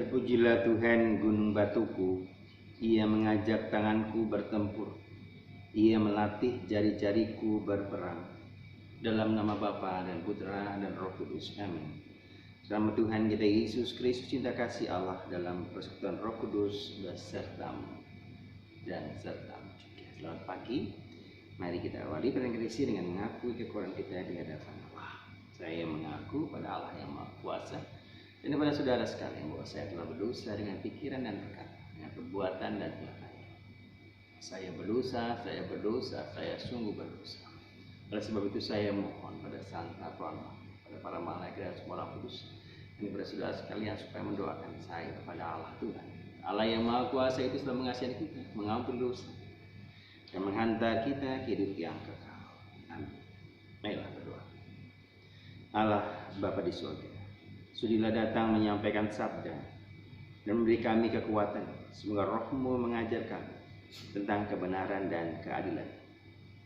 Terpujilah Tuhan gunung batuku, Ia mengajak tanganku bertempur, Ia melatih jari-jariku berperang. Dalam nama Bapa dan Putra dan Roh Kudus, amin. Selamat Tuhan kita Yesus Kristus, cinta kasih Allah dalam persekutuan Roh Kudus besertamu dan sertamu juga. Selamat pagi. Mari kita awali perenkrisi dengan mengakui kekurangan kita di hadapan Allah. Saya mengaku pada Allah yang Maha Kuasa dan kepada saudara sekalian bahwa saya telah berdosa dengan pikiran dan perkataan, dengan perbuatan dan tindakan. Saya berdosa, saya sungguh berdosa. Oleh sebab itu saya mohon pada Santa Tuhan, pada para malaikat dan semua orang kudus, dan kepada saudara sekalian supaya mendoakan saya kepada Allah Tuhan. Allah yang Maha Kuasa itu telah mengasihi kita, mengampuni dosa, dan menghantar kita ke hidup yang kekal. Amin. Marilah berdoa. Allah Bapa di surga, sudilah datang menyampaikan sabda dan memberi kami kekuatan. Semoga Roh-Mu mengajar kami tentang kebenaran dan keadilan.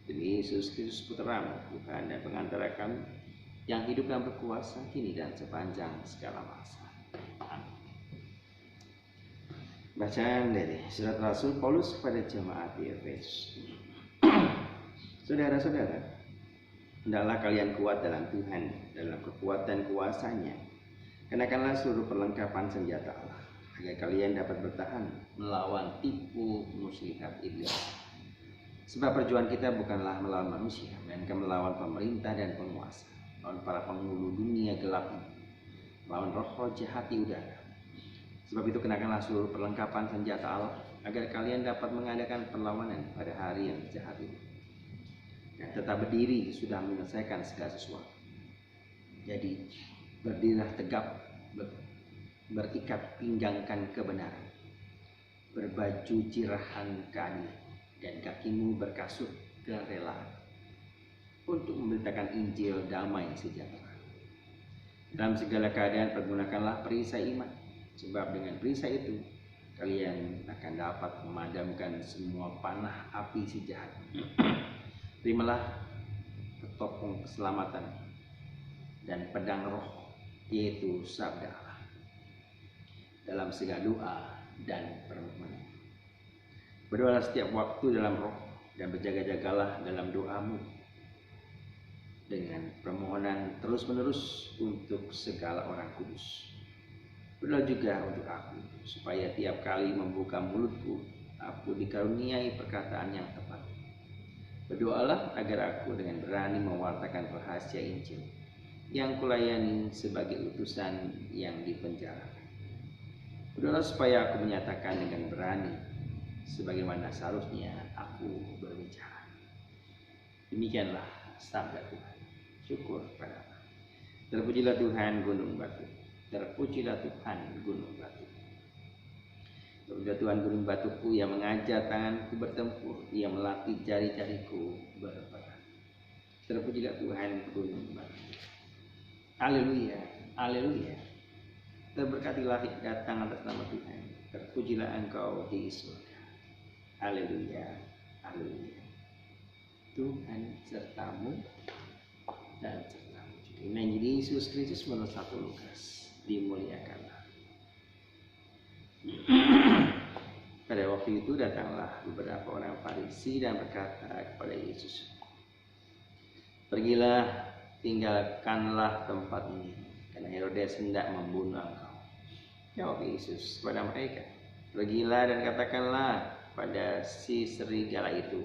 Demi Yesus Kristus Putra-Mu, Tuhan dan pengantara kami, yang hidup dan berkuasa kini dan sepanjang segala masa. Amin. Bacaan dari Surat Rasul Paulus kepada jemaat di Efesus. Saudara-saudara, hendaklah kalian kuat dalam Tuhan, dalam kekuatan kuasa-Nya. Kenakanlah seluruh perlengkapan senjata Allah, agar kalian dapat bertahan melawan tipu muslihat iblis. Sebab perjuangan kita bukanlah melawan manusia, melainkan melawan pemerintah dan penguasa, melawan para penghulu dunia gelap, melawan roh-roh jahat di udara. Sebab itu kenakanlah seluruh perlengkapan senjata Allah, agar kalian dapat mengadakan perlawanan pada hari yang jahat itu, dan tetap berdiri sudah menyelesaikan segala sesuatu. Jadi berdirilah tegap, berikat pinggangkan kebenaran, berbaju jirahan keadilan, dan kakimu berkasut kerelaan, untuk memberitakan Injil damai sejahtera. Dalam segala keadaan pergunakanlah perisai iman, sebab dengan perisai itu kalian akan dapat memadamkan semua panah api si jahat. Terimalah ketopong keselamatan dan pedang roh, yaitu sabda Allah. Dalam segala doa dan permohonan, berdoalah setiap waktu dalam roh, dan berjaga-jagalah dalam doamu dengan permohonan terus-menerus untuk segala orang kudus. Berdoa juga untuk aku, supaya tiap kali membuka mulutku, aku dikaruniai perkataan yang tepat. Berdoalah agar aku dengan berani mewartakan rahasia Injil yang kulayani sebagai utusan yang dipenjarakan. Berdoalah supaya aku menyatakan dengan berani sebagaimana seharusnya aku berbicara. Demikianlah sabda Tuhan. Syukur pada Allah. Terpujilah Tuhan gunung batu. Terpujilah Tuhan gunung batu. Terpujilah Tuhan gunung batuku, yang mengajar tanganku bertempur, Ia melatih jari-jariku berperang. Terpujilah Tuhan gunung batu. Haleluya, haleluya. Terberkatilah datang atas nama Tuhan. Terpujilah Engkau di surga. Haleluya, haleluya. Tuhan sertamu dan sertamu juga. Injil Yesus Kristus menurut 1 Lukas. Dimuliakanlah. Pada waktu itu datanglah beberapa orang Farisi dan berkata kepada Yesus, "Pergilah, tinggalkanlah tempat ini, karena Herodes hendak membunuh engkau." Jawab Yesus kepada mereka, "Pergilah dan katakanlah pada si serigala itu,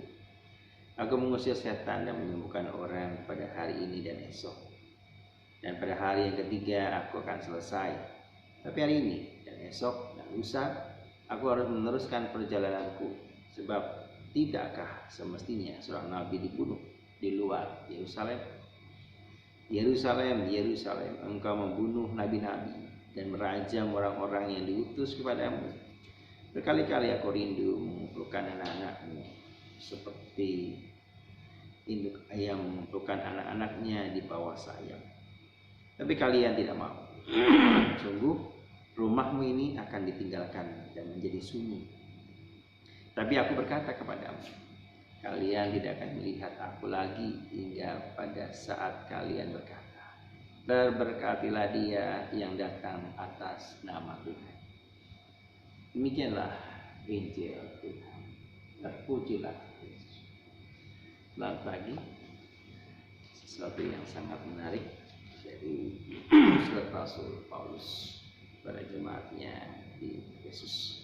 aku mengusir setan dan menyembuhkan orang pada hari ini dan esok. Dan pada hari yang ketiga aku akan selesai. Tapi hari ini dan esok dan lusa aku harus meneruskan perjalananku. Sebab tidakkah semestinya seorang nabi dibunuh di luar Yerusalem? Yerusalem, Yerusalem, engkau membunuh nabi-nabi dan merajam orang-orang yang diutus kepadamu. Berkali-kali aku rindu mengumpulkan anak-anakmu, seperti induk ayam mengumpulkan anak-anaknya di bawah sayap. Tapi kalian tidak mau. Sungguh rumahmu ini akan ditinggalkan dan menjadi sunyi. Tapi aku berkata kepadamu, kalian tidak akan melihat aku lagi hingga pada saat kalian berkata, Berberkatilah dia yang datang atas nama Tuhan." Demikianlah Injil Tuhan. Terpujilah Yesus. Selamat pagi. Sesuatu yang sangat menarik dari surat Rasul Paulus pada jemaatnya di Yesus,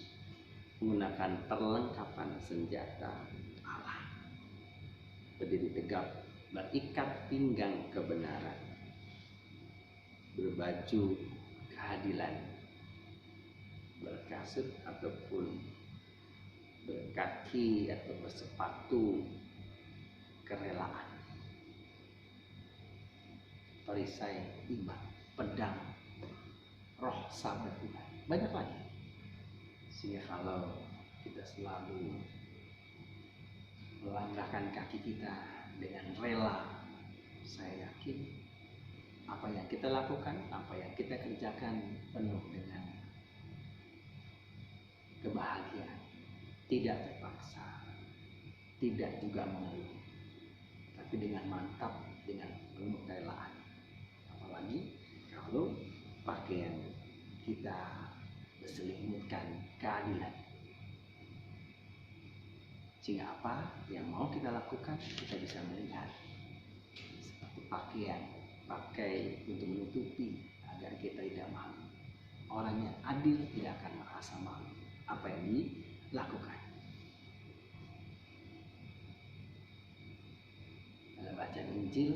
menggunakan perlengkapan senjata Allah. Berdiri tegap, berikat pinggang kebenaran, berbaju keadilan, berkasut ataupun berkaki atau bersepatu kerelaan, perisai iman, pedang roh sabar Tuhan, banyak lagi. Sehingga kalau kita selalu melangkahkan kaki kita dengan rela, saya yakin apa yang kita lakukan, apa yang kita kerjakan penuh dengan kebahagiaan, tidak terpaksa, tidak juga mengeluh, tapi dengan mantap, dengan penuh kerelaan. Apalagi kalau pakaian kita berselimutkan keadilan. Sehingga apa yang mau kita lakukan, kita bisa melihat seperti pakaian, pakai untuk menutupi agar kita tidak malu. Orang yang adil tidak akan merasa malu apa yang dilakukan. Dalam bacaan Injil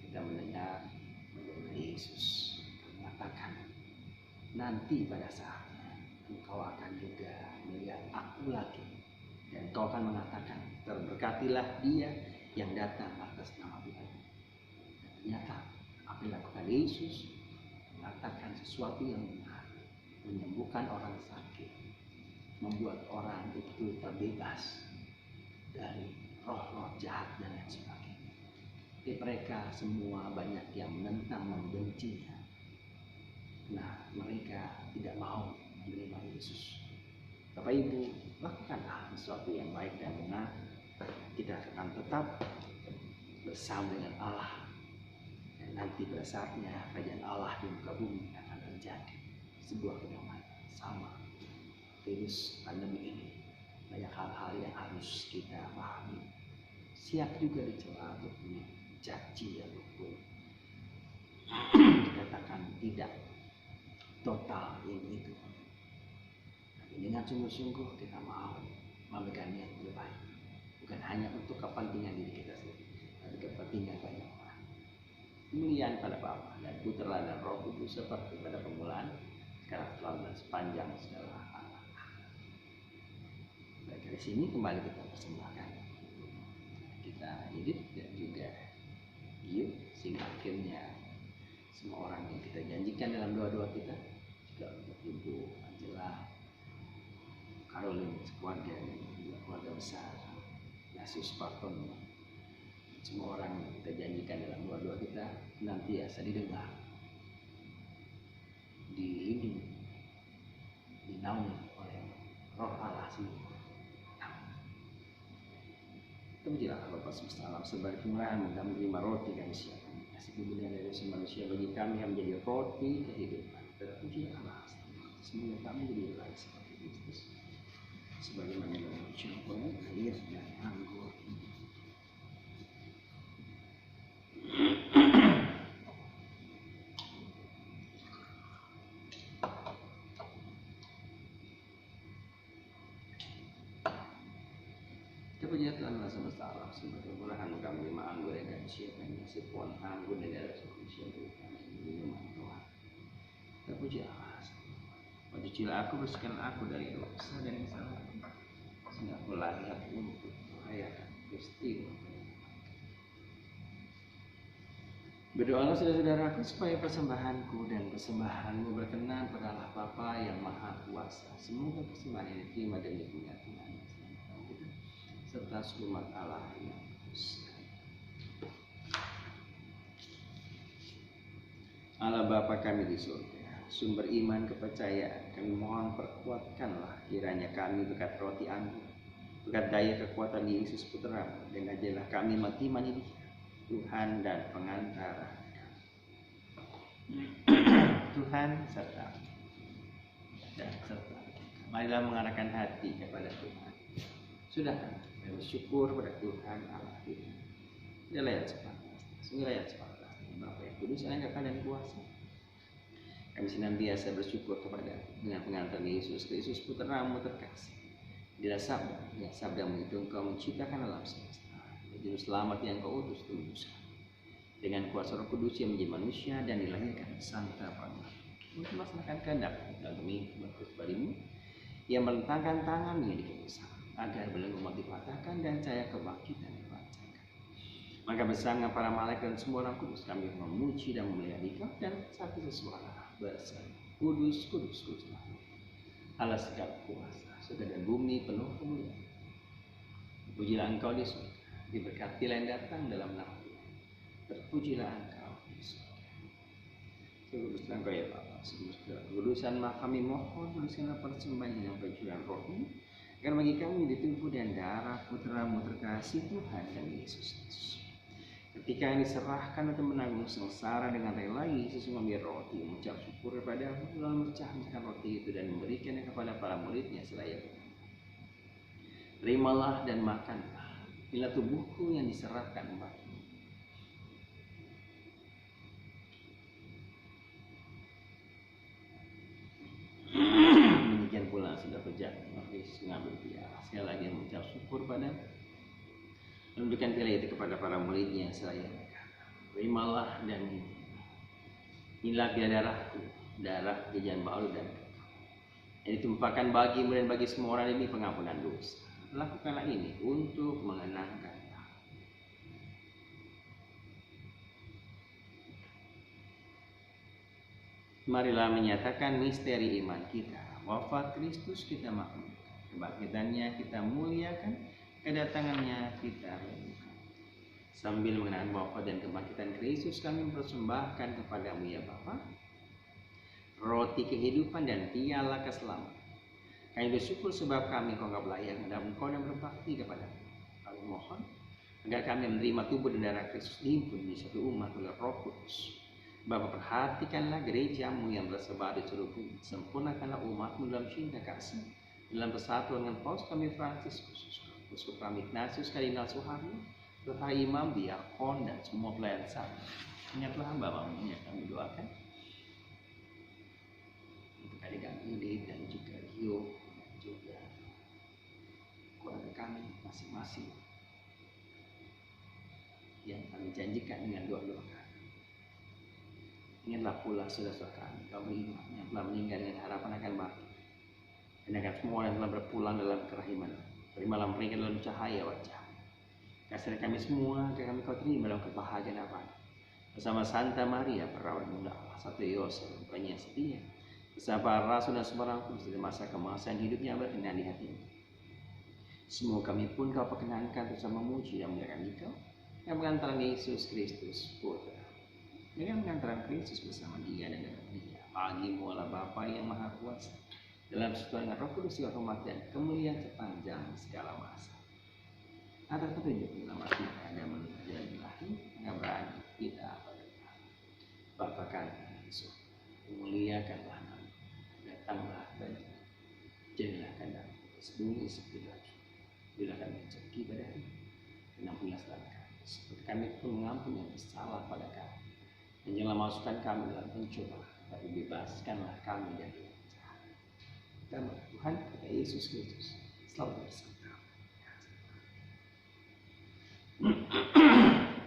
kita mendengar bagaimana Yesus mengatakan, nanti pada saatnya engkau akan juga melihat aku lagi, dan engkau akan mengatakan, terberkatilah dia yang datang atas nama Tuhan. Dan ternyata apa yang dilakukan Yesus, mengatakan sesuatu yang benar, menyembuhkan orang sakit, membuat orang itu terbebas dari roh-roh jahat dan lain sebagainya. Tapi mereka semua banyak yang menentang, membencinya. Nah, mereka tidak mau menerima Yesus. Bapak Ibu, lakukanlah sesuatu yang baik dan benar. Kita akan tetap bersama dengan Allah. Dan nanti pada saatnya kerajaan Allah di muka bumi akan terjadi sebuah kedamaian sama. Virus pandemi ini banyak hal-hal yang harus kita pahami. Siap juga dicela ataupun dicaci ataupun dikatakan tidak total ini itu. Tapi dengan sungguh-sungguh kita mau memegang niat yang baik, bukan hanya untuk kepentingan diri kita sendiri, tapi kepentingan banyak orang. Kemuliaan pada Bapa dan Putra dan Roh Kudus seperti pada permulaan, sekarang selalu dan sepanjang segala abad. Baik, dari sini kembali kita persembahkan, kita edit dan juga view, sehingga akhirnya semua orang yang kita janjikan dalam doa-doa kita, juga untuk Ibu Angela, Caroline, keluarga dan juga keluarga besar, Yesus Parton, semua orang yang kita janjikan dalam doa-doa kita nantiasa didengar, dilindungi, dinaungi oleh Roh Allah sendiri. Terpujilah Bapa semesta alam, sebagai kemurahan kami menerima roti kami siapkan, kasih kemuliaan dari manusia bagi kami yang menjadi roti kehidupan. Terpujilah Allah, semoga kami menjadi layak seperti Kristus, sebagaimana dalam ucapan air dan anggur. Terpujilah Tuhan semesta alam, sebagai kemurahan kami menerima anggur yang kami siapkan, kasih pohon anggur dari darah manusia bagi kami minuman Tuhan. Terpujilah Allah. Cucilah aku, bersihkanlah aku dari dosa dan kesalahan, sehingga aku layak untuk merayakan peristiwa. Berdoalah saudara-saudaraku supaya persembahanku dan persembahanmu berkenan pada Allah Bapa yang Maha Kuasa. Semoga persembahan ini diterima demi punya Tuhan serta seluruh umat Allah yang kudus. Allah Bapa kami di surga, sumber iman kepercayaan, kami mohon perkuatkanlah kiranya kami berkat roti anggur, berkat daya kekuatan Yesus Putra, dan ajalah kami mengimani Dia, Tuhan dan pengantara kami. Tuhan serta dan serta Marilah mengarahkan hati kepada Tuhan. Sudah kan? Bersyukur pada Tuhan Allah kita. Ini ayat 14. Ini ayat 14. Bapa yang kudus, yang kekal dan kuasa. Kami senantiasa bersyukur kepada dengan pengantar Yesus Kristus Putramu terkasih. Dia sabda mengitung Engkau menciptakan alam semesta. Juru selamat yang Kau utus tebus dengan kuasa Roh Kudus yang menjadi manusia dan dilahirkan sangka pramana untuk melaksanakan kehendak demi berkut padamu yang melentangkan tangannya di kayu agar belenggu mati patahkan dan cahaya kebangkitan dipancarkan. Maka bersama para malaikat dan semua orang kudus kami memuji dan memuliakan Dikau dan satu suara berseru, Kudus, Kudus, Kudus Allah segala kuasa, surga dan bumi penuh kemuliaan. Pujilah Engkau di surga, diberkatilah yang datang dalam nama Tuhan. Terpujilah Engkau di surga. Kuduslah Engkau ya Bapa. Kudusan maka kami mohon kuduskanlah persembahan yang perjuangan rohmu agar bagi kami di tubuh dan darah Putramu terkasih Tuhan dan Yesus Kristus. Ketika yang diserahkan untuk menanggung sengsara dengan rela, Yesus mengambil roti, mengucap syukur kepadamu, lalu memecahkan roti itu dan memberikannya kepada para muridnya seraya berkata, terimalah dan makanlah, inilah tubuhku yang diserahkan untukmu. Demikian pula sudah terjadi. Yesus mengambil piala, sekali lagi mengucap syukur pada memberikan piala itu kepada para muridnya seraya berkata, terimalah dan inilah piala darahku, darah perjanjian baru dan yang ditumpahkan bagimu dan bagi semua orang demi pengampunan dosa. Lakukanlah ini untuk mengenangkan. Marilah menyatakan misteri iman kita. Wafat Kristus kita makmurkan, kebangkitannya kita muliakan, kedatangannya kita renungkan. Sambil mengenang wafat dan kebangkitan Kristus, kami mempersembahkan kepadamu ya Bapa, roti kehidupan dan piala keselamatan. Kami bersyukur sebab kami Engkau layak menghadap Engkau dan berbakti kepadamu. Kami mohon agar kami menerima tubuh dan darah Kristus dihimpun di satu umat oleh Roh Kudus. Bapa, perhatikanlah gerejamu yang tersebar di seluruh bumi. Sempurnakanlah umatmu dalam cinta kasih, dalam persatuan dengan Paus kami Fransiskus, Uskup kami Ignatius Kardinal Suharyo, para imam, diakon dan semua pelayan sah. Ingatlah hamba-Mu yang kami doakan untuk adik kami Lid dan juga Rio dan juga keluarga kami masing-masing yang kami janjikan dengan doa-doa kami. Ingatlah pula saudara-saudara kami, kaum iman yang telah meninggal dengan harapan akan bangkit. Dan akan semua yang telah berpulang dalam kerahiman, terimalah mereka dalam cahaya wajah. Kasih kami semua, agar kami Kau terima dalam kebahagiaan abadi. Bersama Santa Maria, perawat muda Allah, Satu Yosef, yang setia, bersama para rasul dan semua orang kudus di masa kemasan hidupnya berkenan di hatimu. Semua kami pun Kau perkenankan bersama memuji dan memuliakan Dikau, yang mengantarkan Yesus Kristus Putra. Dengan pengantaran Kristus bersama Dia dan dengan Dia, bagimu Allah Bapa yang Maha Kuasa, dalam persekutuan dengan Roh Kudus segala hormat dan kemuliaan sepanjang segala masa. Atas petunjuk dalam arti ada menuju jalan ilahi, mengabrani kita berdoa. Bapa kami Yesus, muliakanlah nama, datanglah dan jadilah kehendak sebumi seperti lagi. Bila kami rezeki pada hari, dan ampunilah kami, seperti kami pun mengampuni yang bersalah pada kami. Dan janganlah masukkan kami dalam pencobaan, tapi bebaskanlah kami dari yang jahat. Dan Tuhan kita Yesus Kristus selalu bersama kami.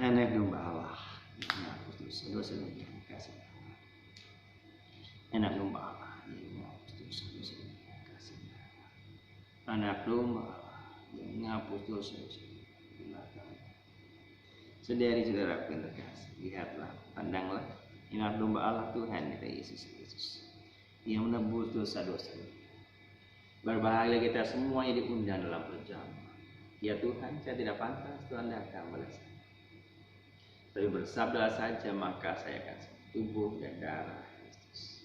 Anak domba Allah yang menghapus dosa dunia, kasih. Anak domba Allah yang menghapus dosa dunia, kasih. Anak domba Allah yang menghapus dosa dunia, kasih. Saudari-saudara yang terkasih, lihatlah, pandanglah, inilah domba Allah Tuhan kita Yesus Kristus yang menebus dosa-dosa. Berbahagia kita semua yang diundang dalam perjamuan. Ya Tuhan, saya tidak pantas Tuhan datang pada saya, tapi bersabdalah saja maka saya akan tubuh dan darah Kristus.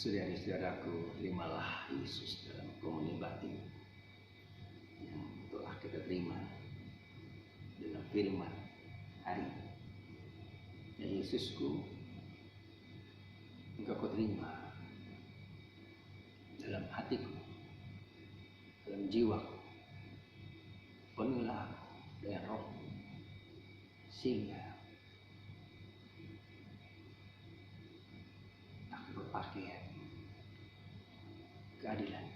Saudari-saudaraku, terimalah Yesus dalam komuni batin yang telah kita terima dalam firman hari ini. Ya Yesusku, engkau terima dalam hatiku, dalam jiwaku, penuhilah aku dengan rohmu, sehingga aku berpakaian keadilan,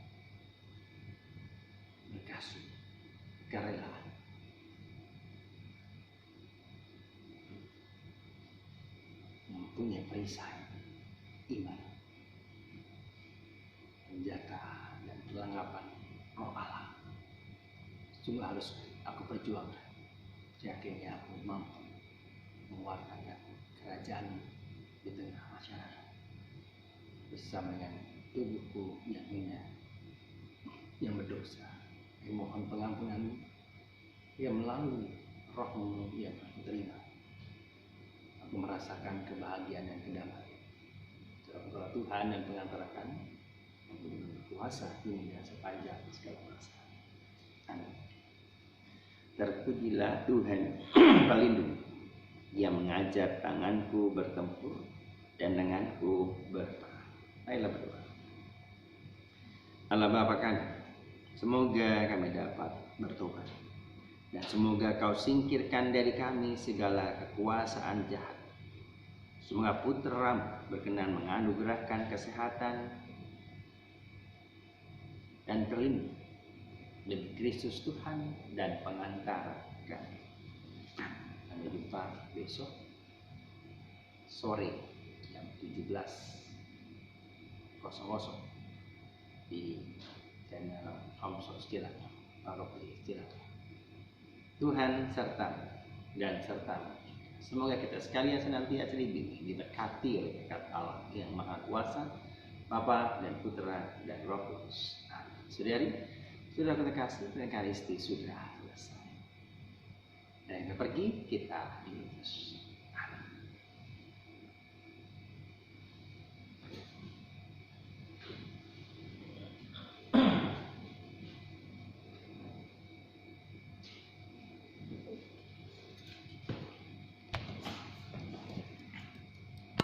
berkasih, kerelaan, mempunyai perisai, iman, senjata dan perlengkapan roh Allah. Cuma harus aku perjuangkan, yakinnya aku mampu menguatkan kerajaan di tengah masyarakat bersama dengan tubuhku yang hina, yang berdosa, yang mohon pengampunan, yang melalui rohmu yang aku terima, aku merasakan kebahagiaan dan kedamaian. Kalau Tuhan dan pengantara kami kuasa ini dan sepanjang segala masa. Amin. Terpujilah Tuhan pelindung yang mengajar tanganku bertempur dan lenganku berperang. Ayolah berdoa. Allah Bapa kami, semoga kami dapat bertobat dan semoga Kau singkirkan dari kami segala kekuasaan jahat. Semoga Putra-Mu berkenan menganugerahkan kesehatan dan terlindung demi Kristus Tuhan dan pengantara kami. Sampai jumpa besok sore jam 17.00 di channel Hamso Istilahnya, Paroki Istilahnya. Tuhan serta dan sertamu. Semoga kita sekalian senantiasa diberkati oleh berkat Allah yang Maha Kuasa, Bapa dan Putra dan Roh Kudus. Amin. Saudari, sudah kita kasih Ekaristi sudah selesai. Dan kita pergi, kita diutus.